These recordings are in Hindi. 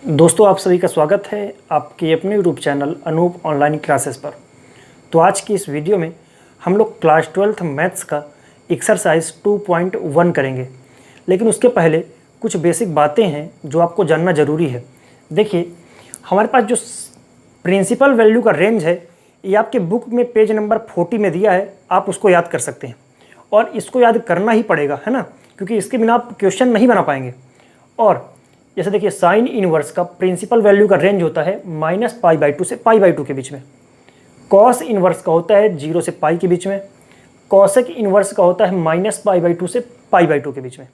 दोस्तों, आप सभी का स्वागत है आपके अपने YouTube channel Anoop online classes पर। तो आज की इस वीडियो में हम लोग क्लास 12th मैथ्स का एक्सरसाइज 2.1 करेंगे। लेकिन उसके पहले कुछ बेसिक बातें हैं जो आपको जानना ज़रूरी है। देखिए, हमारे पास जो प्रिंसिपल वैल्यू का रेंज है ये आपके बुक में पेज नंबर 40 में दिया है। आप उसको याद कर सकते हैं और इसको याद करना ही पड़ेगा, है ना, क्योंकि इसके बिना आप क्वेश्चन नहीं बना पाएंगे। और जैसे देखिए, साइन इनवर्स का प्रिंसिपल वैल्यू का रेंज होता है -π/2 से π/2 के बीच में। कॉस इनवर्स का होता है 0 से पाई के बीच में। कॉसेक इनवर्स का होता है -π/2 से π/2 के बीच में।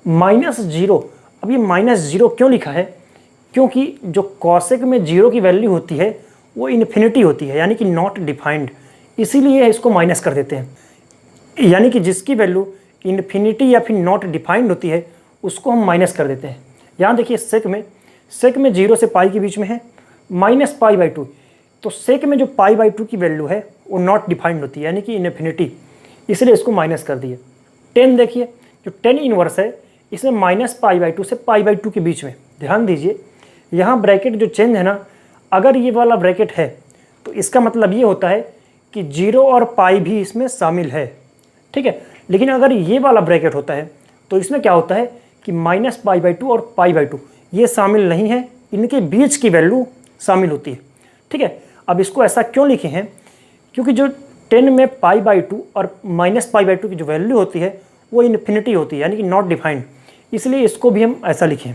-0, अब ये -0 क्यों लिखा है? क्योंकि जो कॉसेक में 0 की वैल्यू होती है वो इन्फिनिटी होती है, यानी कि नॉट डिफाइंड, इसीलिए इसको माइनस कर देते हैं। यानी कि जिसकी वैल्यू इन्फिनिटी या फिर नॉट डिफाइंड होती है उसको हम माइनस कर देते हैं। यहाँ देखिए, सेक में 0 से पाई के बीच में है -π/2, तो सेक में जो π/2 की वैल्यू है वो नॉट डिफाइंड होती है, यानी कि इन्फिनिटी, इसलिए इसको माइनस कर दिए। 10 देखिए, जो 10 इनवर्स है इसमें -π/2 से π/2 के बीच में। ध्यान दीजिए, यहाँ ब्रैकेट जो चेंज है ना, अगर ये वाला ब्रैकेट है तो इसका मतलब ये होता है कि 0 और पाई भी इसमें शामिल है, ठीक है। लेकिन अगर ये वाला ब्रैकेट होता है तो इसमें क्या होता है कि -π/2 और π/2 ये शामिल नहीं है, इनके बीच की वैल्यू शामिल होती है, ठीक है। अब इसको ऐसा क्यों लिखे हैं? क्योंकि जो 10 में π/2 और -π/2 की जो वैल्यू होती है वो इन्फिनिटी होती है, यानी कि नॉट डिफाइंड, इसलिए इसको भी हम ऐसा लिखें।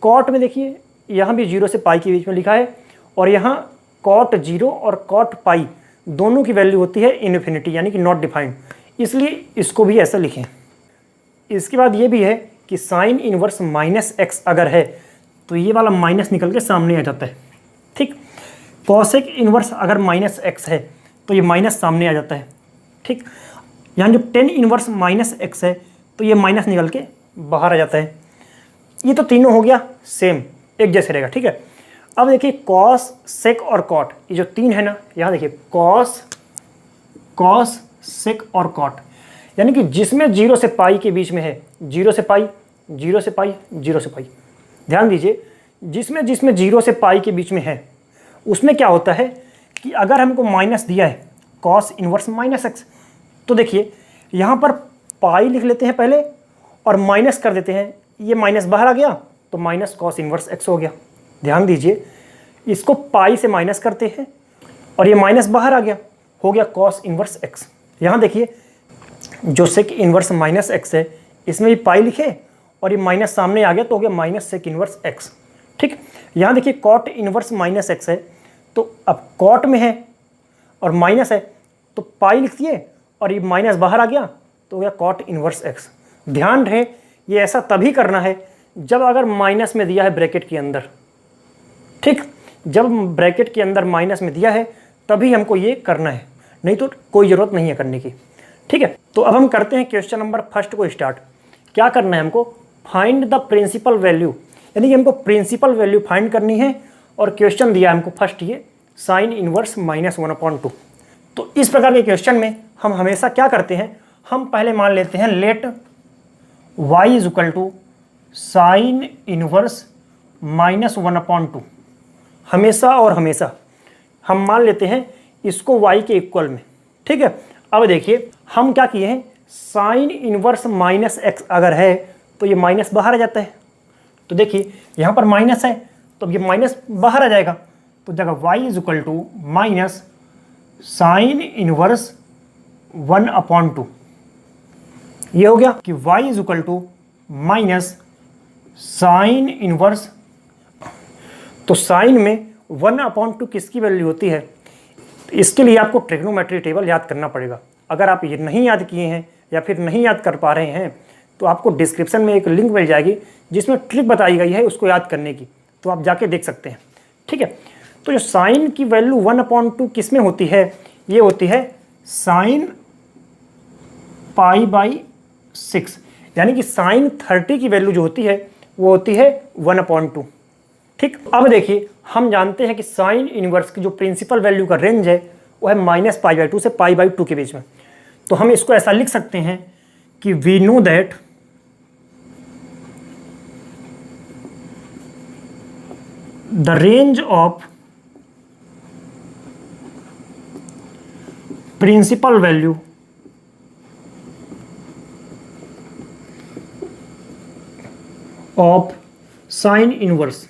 कॉट में देखिए, यहाँ भी 0 से पाई के बीच में लिखा है और यहाँ कॉट 0 और कॉट पाई दोनों की वैल्यू होती है इन्फिनिटी, यानी कि नॉट डिफाइंड, इसलिए इसको भी ऐसा लिखें। इसके बाद ये भी है कि साइन इनवर्स -x अगर है तो ये वाला माइनस निकल के सामने आ जाता है, ठीक। कॉसेक इनवर्स अगर -x है तो ये माइनस सामने आ जाता है, ठीक। यहाँ जो 10 इनवर्स -x है तो ये माइनस निकल के बाहर आ जाता है। ये तो तीनों हो गया सेम, एक जैसे रहेगा, ठीक है। अब देखिए, कॉस, सेक और कॉट, ये जो तीन है ना, यहाँ देखिए, कॉस, सेक और कॉट, यानी कि जिसमें 0 से पाई के बीच में है, 0 से पाई, 0 से पाई, 0 से पाई। ध्यान दीजिए, जिसमें 0 से पाई के बीच में है उसमें क्या होता है कि अगर हमको माइनस दिया है कॉस इनवर्स -x, तो देखिए यहाँ पर पाई लिख लेते हैं पहले और माइनस कर देते हैं, ये माइनस बाहर आ गया तो माइनस कॉस इनवर्स x हो गया। ध्यान दीजिए, इसको पाई से माइनस करते हैं और ये माइनस बाहर आ गया, हो गया कॉस इनवर्स x। यहाँ देखिए, जो सेक इनवर्स -x है इसमें भी पाई लिखे और ये माइनस सामने आ गया तो हो गया माइनस सेक इनवर्स x, ठीक। यहाँ देखिए, कॉट इनवर्स -x है, तो अब कॉट में है और माइनस है तो पाई लिख दिए और ये माइनस बाहर आ गया तो हो गया कॉट इनवर्स x। ध्यान रहे, ये ऐसा तभी करना है जब अगर माइनस में दिया है ब्रैकेट के अंदर, ठीक। जब ब्रैकेट के अंदर माइनस में दिया है तभी हमको ये करना है, नहीं तो कोई ज़रूरत नहीं है करने की, ठीक है। तो अब हम करते हैं क्वेश्चन नंबर फर्स्ट को स्टार्ट। क्या करना है हमको? फाइंड द प्रिंसिपल वैल्यू, यानी कि हमको प्रिंसिपल वैल्यू फाइंड करनी है और क्वेश्चन दिया है हमको फर्स्ट ये साइन इनवर्स -1/2। तो इस प्रकार के क्वेश्चन में हम हमेशा क्या करते हैं, हम पहले मान लेते हैं लेट y = साइन इनवर्स -1/2। हमेशा और हमेशा हम मान लेते हैं इसको y के इक्वल में, ठीक है। अब देखिए, हम क्या किए हैं, साइन इनवर्स -x अगर है तो ये माइनस बाहर आ जाता है, तो देखिए यहाँ पर माइनस है तो अब ये माइनस बाहर आ जाएगा, तो जगह y = साइन इनवर्स 1/2। ये हो गया कि y = साइन इनवर्स, तो साइन में 1/2 किसकी वैल्यू होती है? इसके लिए आपको ट्रिग्नोमेट्री टेबल याद करना पड़ेगा। अगर आप ये नहीं याद किए हैं या फिर नहीं याद कर पा रहे हैं तो आपको डिस्क्रिप्शन में एक लिंक मिल जाएगी जिसमें ट्रिक बताई गई है उसको याद करने की, तो आप जाके देख सकते हैं, ठीक है। तो जो साइन की वैल्यू 1/2 किस में होती है? ये होती है साइन π/6, यानी कि साइन 30 की वैल्यू जो होती है वो होती है 1/2, ठीक। अब देखिए, हम जानते हैं कि साइन इनवर्स की जो प्रिंसिपल वैल्यू का रेंज है वो है -π/2 से π/2 के बीच में। तो हम इसको ऐसा लिख सकते हैं कि we know that the range of principal value of sine inverse.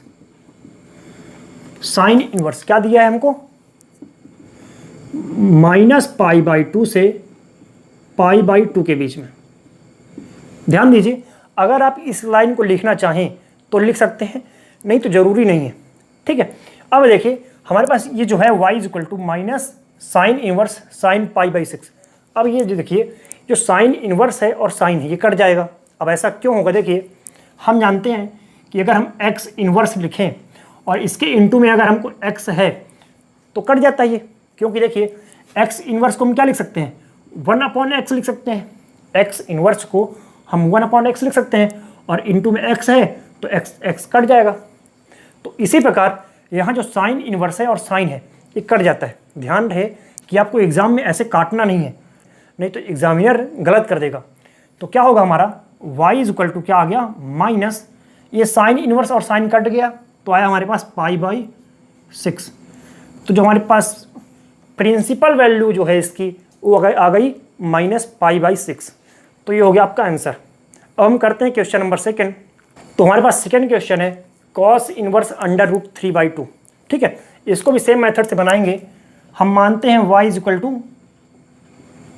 Sine inverse क्या दिया है हमको, -π/2 से π/2 के बीच में। ध्यान दीजिए, अगर आप इस लाइन को लिखना चाहें तो लिख सकते हैं, नहीं तो जरूरी नहीं है। ठीक है, अब देखिए हमारे पास ये जो है y = minus sine inverse sine π/6। अब ये जो देखिए जो साइन इनवर्स है और साइन है ये कट जाएगा। अब ऐसा क्यों होगा, देखिए हम जानते हैं कि अगर हम x इनवर्स लिखें और इसके इनटू में अगर हमको x है तो कट जाता है ये, क्योंकि देखिए x इनवर्स को हम क्या लिख सकते हैं, 1/x लिख सकते हैं। x इनवर्स को हम 1/x लिख सकते हैं और इनटू में x है तो x कट जाएगा। तो इसी प्रकार यहाँ जो साइन इनवर्स है और साइन है ये कट जाता है। ध्यान रहे कि आपको एग्जाम में ऐसे काटना नहीं है, नहीं तो एग्जामिनर गलत कर देगा। तो क्या होगा हमारा y = क्या आ गया, माइनस ये साइन इनवर्स और साइन कट गया तो आया हमारे पास π/6। तो जो हमारे पास प्रिंसिपल वैल्यू जो है इसकी वो आ गई -π/6। तो ये हो गया आपका आंसर। अब हम करते हैं क्वेश्चन नंबर 2। तो हमारे पास सेकंड क्वेश्चन है cos इनवर्स √3/2। ठीक है, इसको भी सेम मेथड से बनाएंगे। हम मानते हैं y =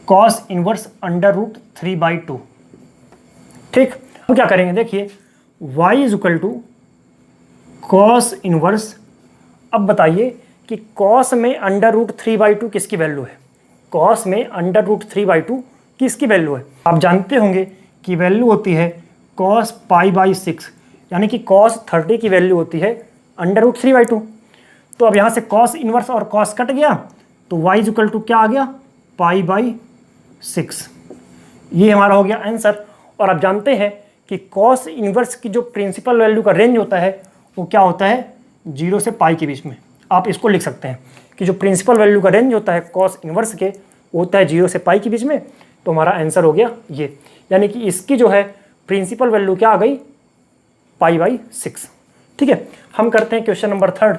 cos इनवर्स √3/2। ठीक, हम क्या करेंगे, देखिए y = cos इनवर्स। अब बताइए कि cos में √3/2 किसकी वैल्यू है, cos में √3/2 किसकी वैल्यू है। आप जानते होंगे कि वैल्यू होती है cos π/6, यानी कि cos 30 की वैल्यू होती है √3/2। तो अब यहाँ से cos इनवर्स और cos कट गया तो y = क्या आ गया, π/6। ये हमारा हो गया आंसर। और आप जानते हैं कि cos इनवर्स की जो प्रिंसिपल वैल्यू का रेंज होता है वो क्या होता है, 0 से π के बीच में। आप इसको लिख सकते हैं कि जो प्रिंसिपल वैल्यू का रेंज होता है cos इनवर्स के वो होता है 0 से π के बीच में। तो हमारा आंसर हो गया ये, यानी कि इसकी जो है प्रिंसिपल वैल्यू क्या आ गई, π/6। ठीक है, हम करते हैं क्वेश्चन नंबर 3।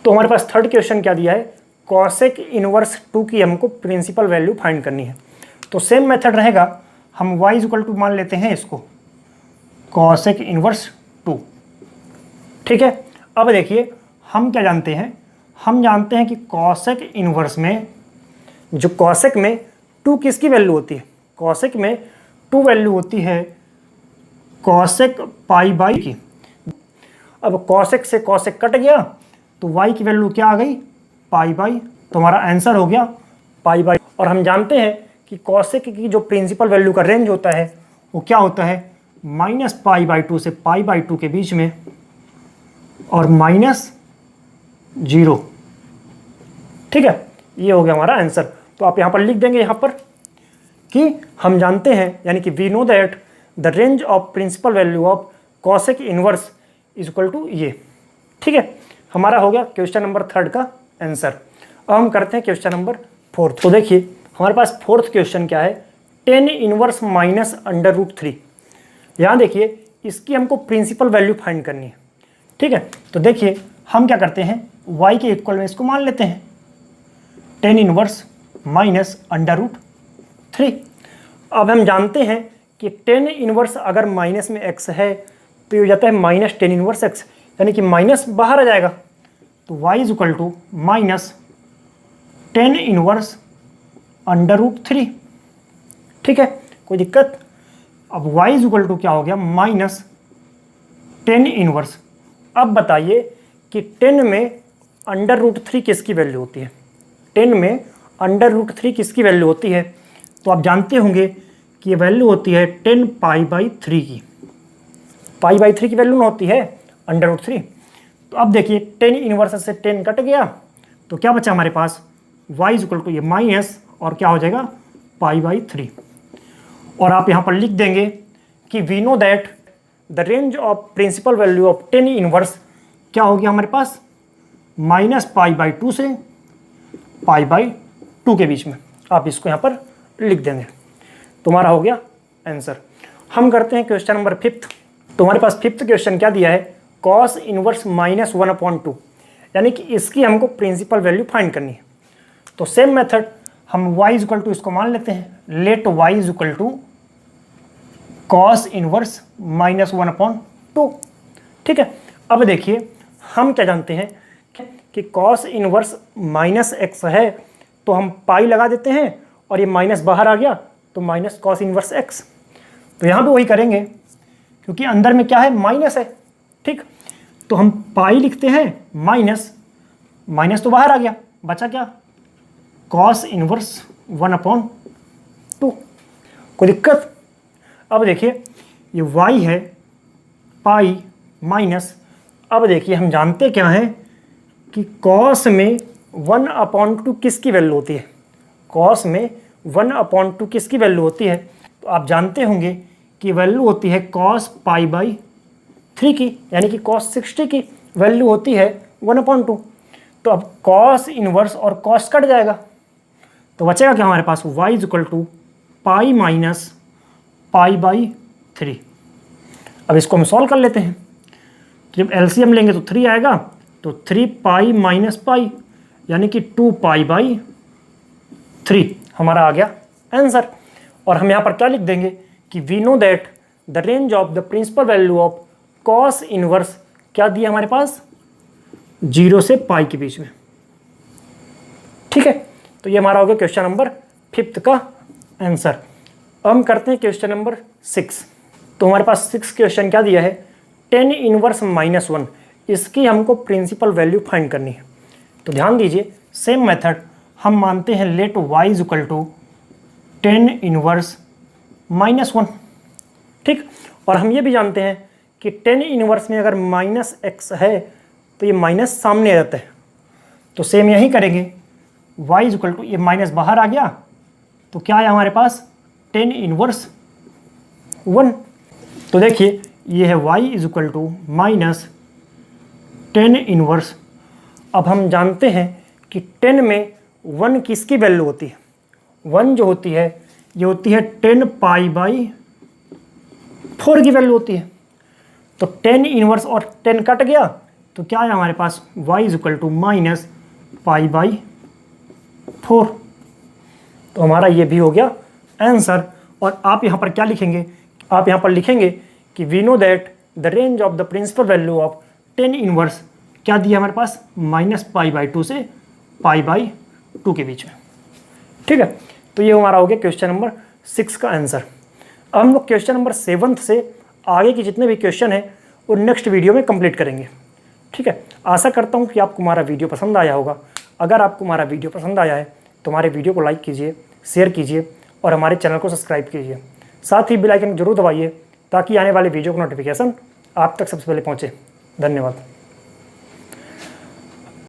तो हमारे पास थर्ड क्वेश्चन क्या दिया है, cosec इनवर्स 2 की हमको प्रिंसिपल वैल्यू फाइंड करनी है। तो सेम मेथड रहेगा, हम y = मान लेते हैं इसको cosec इनवर्स 2। ठीक है, अब देखिए हम क्या जानते हैं, हम जानते हैं कि cosec इनवर्स में जो cosec में 2 किसकी वैल्यू होती है, cosec में 2 वैल्यू होती है cosec π/2 की। अब cosec से cosec कट गया तो y की वैल्यू क्या आ गई, π/, तो हमारा आंसर हो गया π/। और हम जानते हैं कि cosec की जो प्रिंसिपल वैल्यू का रेंज होता है वो क्या होता है, -π/2 से π/2 के बीच में और -0। ठीक है, ये हो गया हमारा आंसर। तो आप यहाँ पर लिख देंगे यहाँ पर कि हम जानते हैं, यानी कि we know that the range of principal value of cosec inverse = ये। ठीक है, हमारा हो गया क्वेश्चन नंबर 3 का आंसर। अब हम करते हैं क्वेश्चन नंबर 4। तो देखिए हमारे पास फोर्थ क्वेश्चन क्या है, tan इनवर्स -√3। यहाँ देखिए इसकी हमको प्रिंसिपल वैल्यू फाइंड करनी है। ठीक है, तो देखिए हम क्या करते हैं, y के इक्वल में इसको मान लेते हैं tan इनवर्स -√3। अब हम जानते हैं कि tan इनवर्स अगर माइनस में x है तो ये हो जाता है -tan इनवर्स x, यानी कि माइनस बाहर आ जाएगा। तो y = -tan इनवर्स √3। ठीक है, कोई दिक्कत। अब y = क्या हो गया, -tan इनवर्स। अब बताइए कि 10 में √3 किसकी वैल्यू होती है, 10 में √3 किसकी वैल्यू होती है। तो आप जानते होंगे कि ये वैल्यू होती है 10 π/3 की। π/3 की वैल्यू ना होती है √3। तो अब देखिए 10 इनवर्स से 10 कट गया तो क्या बचा हमारे पास, y = ये माइनस और क्या हो जाएगा, π/3। और आप यहाँ पर लिख देंगे कि we know that the range of principal value of 10 inverse क्या हो गया हमारे पास, -π/2 से π/2 के बीच में। आप इसको यहाँ पर लिख देंगे, तुम्हारा हो गया आंसर। हम करते हैं क्वेश्चन नंबर 5। तो हमारे पास 5th क्वेश्चन क्या दिया है, कॉस इनवर्स -1/2, यानी कि इसकी हमको प्रिंसिपल वैल्यू फाइंड करनी है। तो सेम मेथड हम y इक्वल टू इसको मान लेते हैं, let y equal to cos inverse -1/2। ठीक है, अब देखिए हम क्या जानते हैं कि कॉस इनवर्स -x है, तो हम पाई लगा देते हैं और ये माइनस बाहर आ गया तो माइनस कॉस इनवर्स x। तो यहाँ भी वही करेंगे क्योंकि अंदर में क्या है, माइनस है। ठीक, तो हम पाई लिखते हैं, माइनस माइनस तो बाहर आ गया, बचा क्या, कॉस इनवर्स 1/2। कोई दिक्कत? अब देखिए ये y है पाई माइनस, अब देखिए हम जानते क्या हैं कि कॉस में 1/2 किसकी वैल्यू होती है, कॉस में 1/2 किसकी वैल्यू होती है, तो आप जानते होंगे कि वैल्यू होती है कॉस π/3 की, यानी कि कॉस 60 की वैल्यू होती है 1/2। तो अब कॉस इनवर्स और कॉस कट जाएगा, तो बचेगा क्या हमारे पास, y equal to pi minus π/3। अब इसको हम सॉल्व कर लेते हैं, तो जब एलसीएम लेंगे तो 3 आएगा, तो 3 पाई माइनस पाई यानी कि 2 π/3 हमारा आ गया आंसर। और हम यहाँ पर क्या लिख देंगे कि we know that the range of the principal value of cos inverse क्या दिया हमारे पास, 0 से पाई के बीच में। ठीक है, तो ये हमारा हो गया क्वेश्चन नंबर 5 का आंसर। अब हम करते हैं क्वेश्चन नंबर 6। तो हमारे पास 6 क्वेश्चन क्या दिया है, tan इनवर्स -1, इसकी हमको प्रिंसिपल वैल्यू फाइंड करनी है। तो ध्यान दीजिए, सेम मेथड हम मानते हैं let y equal to tan inverse -1। ठीक, और हम ये भी जानते हैं कि tan इनवर्स में अगर -x है तो ये माइनस सामने आ जाता है, तो सेम यही करेंगे, y इक्वल टू, ये माइनस बाहर आ गया तो क्या है हमारे पास, tan इनवर्स 1। तो देखिए ये है y equal to minus tan inverse. अब हम जानते हैं कि 10 में 1 किसकी वैल्यू होती है, 1 जो होती है ये होती है 10 π/4 की वैल्यू होती है। तो 10 इनवर्स और 10 कट गया तो क्या है हमारे पास, y इक्वल टू माइनस π/4। तो हमारा ये भी हो गया आंसर। और आप यहाँ पर क्या लिखेंगे, आप यहाँ पर लिखेंगे कि we know that the range of the principal value of 10 inverse क्या दिया हमारे पास, -π/2 से π/2 के बीच में। ठीक है, तो ये हमारा हो गया क्वेश्चन नंबर 6 का आंसर। अब हम लोग क्वेश्चन नंबर 7 से आगे के जितने भी क्वेश्चन हैं वो नेक्स्ट वीडियो में कंप्लीट करेंगे। ठीक है, आशा करता हूँ कि आपको हमारा वीडियो पसंद आया होगा। अगर आपको हमारा वीडियो पसंद आया है तो हमारे वीडियो को लाइक कीजिए, शेयर कीजिए और हमारे चैनल को सब्सक्राइब कीजिए। साथ ही बेल आइकन जरूर दबाइए ताकि आने वाले वीडियो का नोटिफिकेशन आप तक सबसे पहले पहुँचे। धन्यवाद।